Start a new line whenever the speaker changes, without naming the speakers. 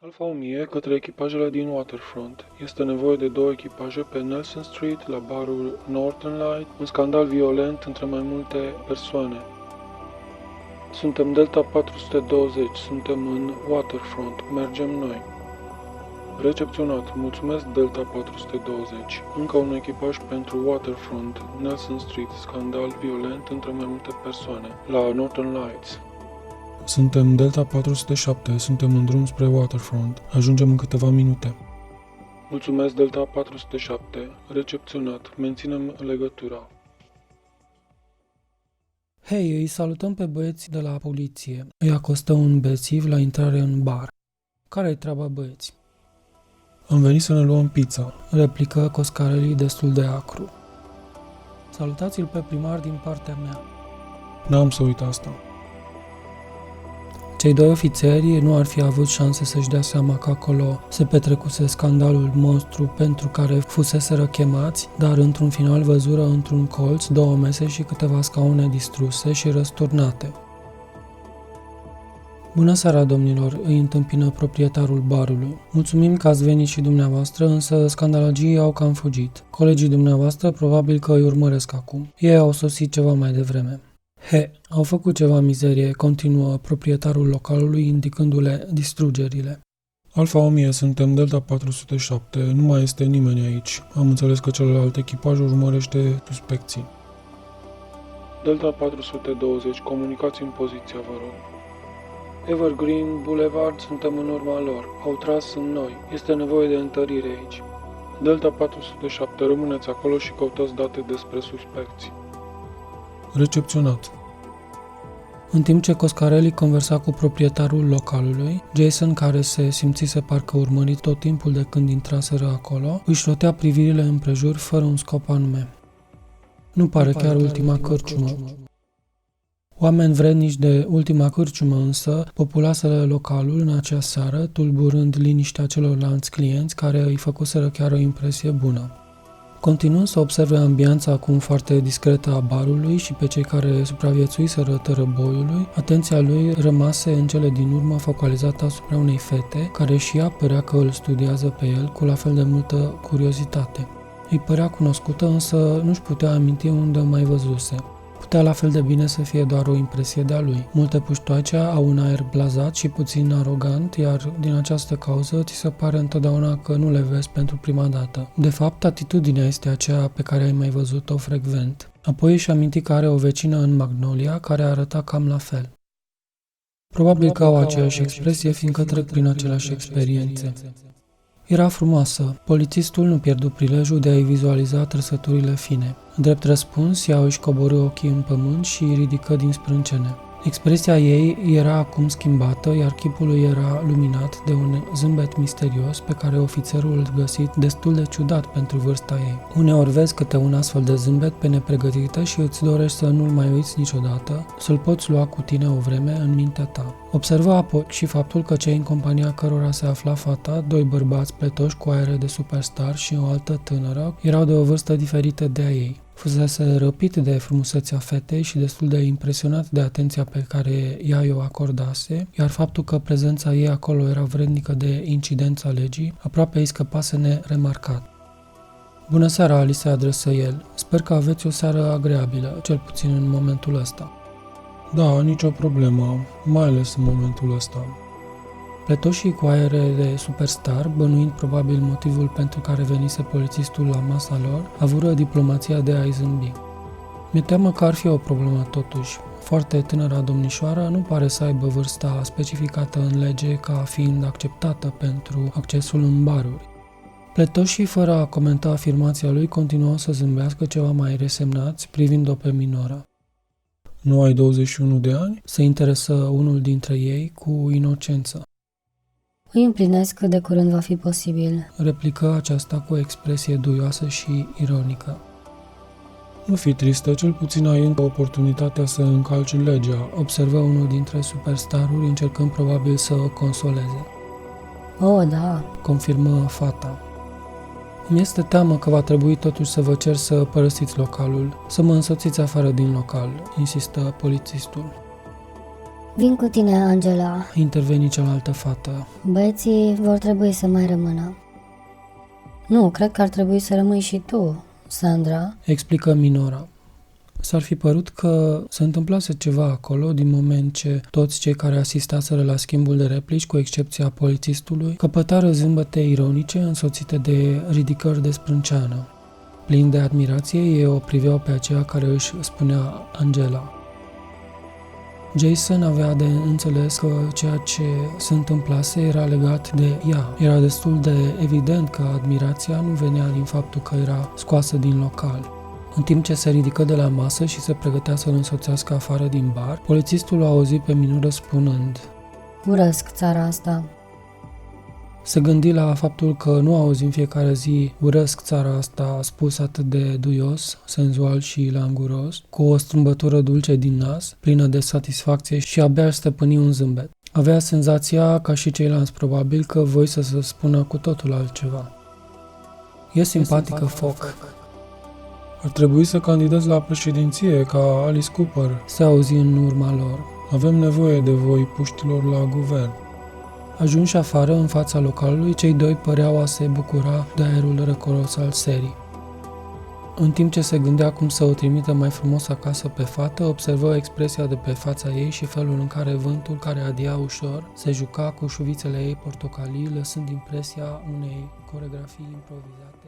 Alfa 1000 către echipajele din Waterfront. Este nevoie de 2 echipaje pe Nelson Street, la barul Northern Light, un scandal violent între mai multe persoane. Suntem Delta 420, suntem în Waterfront, mergem noi. Recepționat, mulțumesc Delta 420. Încă un echipaj pentru Waterfront, Nelson Street, scandal violent între mai multe persoane, la Northern Lights.
Suntem Delta 407, suntem în drum spre Waterfront. Ajungem în câteva minute.
Mulțumesc Delta 407, recepționat, menținem legătura.
Hei, îi salutăm pe băieți de la poliție. Îi acostă un bețiv la intrare în bar. Care-i treaba, băieți?
Am venit să ne luăm pizza.
Replică Coscarelli destul de acru. Salutați-l pe primar din partea mea.
N-am să uit asta.
Cei doi ofițeri nu ar fi avut șanse să-și dea seama că acolo se petrecuse scandalul monstru pentru care fuseseră chemați, dar într-un final văzură într-un colț 2 mese și câteva scaune distruse și răsturnate. Bună seara, domnilor, îi întâmpină proprietarul barului. Mulțumim că ați venit și dumneavoastră, însă scandalagii au cam fugit. Colegii dumneavoastră probabil că îi urmăresc acum. Ei au sosit ceva mai devreme. Au făcut ceva mizerie, continuă proprietarul localului indicându-le distrugerile.
Alfa 1000, suntem Delta 407, nu mai este nimeni aici. Am înțeles că celălalt echipaj urmărește suspecții.
Delta 420, comunicați în poziția, vă rog. Evergreen Boulevard, suntem în urma lor. Au tras în noi. Este nevoie de întărire aici. Delta 407, rămâneți acolo și căutați date despre suspecții.
Recepționat.
În timp ce Coscarelli conversa cu proprietarul localului, Jason, care se simțise parcă urmărit tot timpul de când intraseră acolo, își rotea privirile împrejur fără un scop anume. Nu pare chiar ultima cârciumă. Oameni vrednici de ultima cârciumă însă populaseră localul în acea seară, tulburând liniștea celorlalți clienți care îi făcuseră chiar o impresie bună. Continuând să observe ambianța acum foarte discretă a barului și pe cei care supraviețuiseră tărăboiului, atenția lui rămase în cele din urmă focalizată asupra unei fete, care și ea părea că îl studiază pe el cu la fel de multă curiozitate. Îi părea cunoscută, însă nu-și putea aminti unde o mai văzuse. Putea la fel de bine să fie doar o impresie de-a lui. Multe puștoace au un aer blazat și puțin arogant, iar din această cauză ți se pare întotdeauna că nu le vezi pentru prima dată. De fapt, atitudinea este aceea pe care ai mai văzut-o frecvent. Apoi își aminti că are o vecină în Magnolia care arăta cam la fel. Probabil că au aceeași expresie, fiindcă trec prin aceleași experiențe. Era frumoasă. Polițistul nu pierdu prilejul de a-i vizualiza trăsăturile fine. În drept răspuns, ea își coborî ochii în pământ și îi ridică din sprâncene. Expresia ei era acum schimbată, iar chipul ei era luminat de un zâmbet misterios pe care ofițerul îl găsit destul de ciudat pentru vârsta ei. Uneori vezi câte un astfel de zâmbet pe nepregătită și îți dorești să nu-l mai uiți niciodată, să-l poți lua cu tine o vreme în mintea ta. Observă apoi și faptul că cei în compania cărora se afla fata, 2 bărbați pletoși cu aere de superstar și o altă tânără, erau de o vârstă diferită de a ei. Fusese răpit de frumusețea fetei și destul de impresionat de atenția pe care ea i-o acordase, iar faptul că prezența ei acolo era vrednică de incidența legii, aproape îi scăpase neremarcat. Bună seara, li se adresă el. Sper că aveți o seară agreabilă, cel puțin în momentul ăsta.
Da, nicio problemă, mai ales în momentul ăsta.
Pletoșii cu aere de superstar, bănuind probabil motivul pentru care venise polițistul la masa lor, avură diplomația de a-i zâmbi. Mi-e teamă că ar fi o problemă totuși. Foarte tânăra domnișoară nu pare să aibă vârsta specificată în lege ca fiind acceptată pentru accesul în baruri. Pletoșii, fără a comenta afirmația lui, continuau să zâmbească ceva mai resemnați, privind-o pe minoră.
Nu ai 21 de ani?
Se interesă unul dintre ei cu inocență.
Îi împlinesc cât de curând va fi posibil.
Replică aceasta cu o expresie duioasă și ironică.
Nu fi tristă, cel puțin ai încă oportunitatea să încalci legea,
observă unul dintre superstaruri, încercând probabil să o consoleze.
Oh, da,
confirmă fata. Îmi este teamă că va trebui totuși să vă cer să părăsiți localul, să mă însoțiți afară din local, insistă polițistul.
Vin cu tine, Angela.
Interveni cealaltă fată.
Băieții vor trebui să mai rămână. Nu, cred că ar trebui să rămâi și tu, Sandra.
Explică Minora. S-ar fi părut că se întâmplase ceva acolo din moment ce toți cei care asistaseră la schimbul de replici, cu excepția polițistului, căpătară zâmbete ironice însoțite de ridicări de sprânceană. Plin de admirație, ei o priveau pe aceea care își spunea Angela. Jason avea de înțeles că ceea ce se întâmplase era legat de ea. Era destul de evident că admirația nu venea din faptul că era scoasă din local. În timp ce se ridică de la masă și se pregătea să-l însoțească afară din bar, polițistul o auzi pe Minora spunând:
Urăsc țara asta.
Se gândi la faptul că nu auzi în fiecare zi urăsc țara asta spus atât de duios, senzual și languros, cu o strâmbătură dulce din nas, plină de satisfacție și abia își stăpâni un zâmbet. Avea senzația, ca și ceilalți probabil, că voi să se spună cu totul altceva. E simpatică, Foc.
Ar trebui să candidez la președinție ca Alice Cooper.
Se auzi în urma lor.
Avem nevoie de voi, puștilor, la guvern.
Ajunși afară, în fața localului, cei doi păreau a se bucura de aerul răcoros al serii. În timp ce se gândea cum să o trimită mai frumos acasă pe fată, observă expresia de pe fața ei și felul în care vântul, care adia ușor, se juca cu șuvițele ei portocalii, lăsând impresia unei coregrafii improvizate.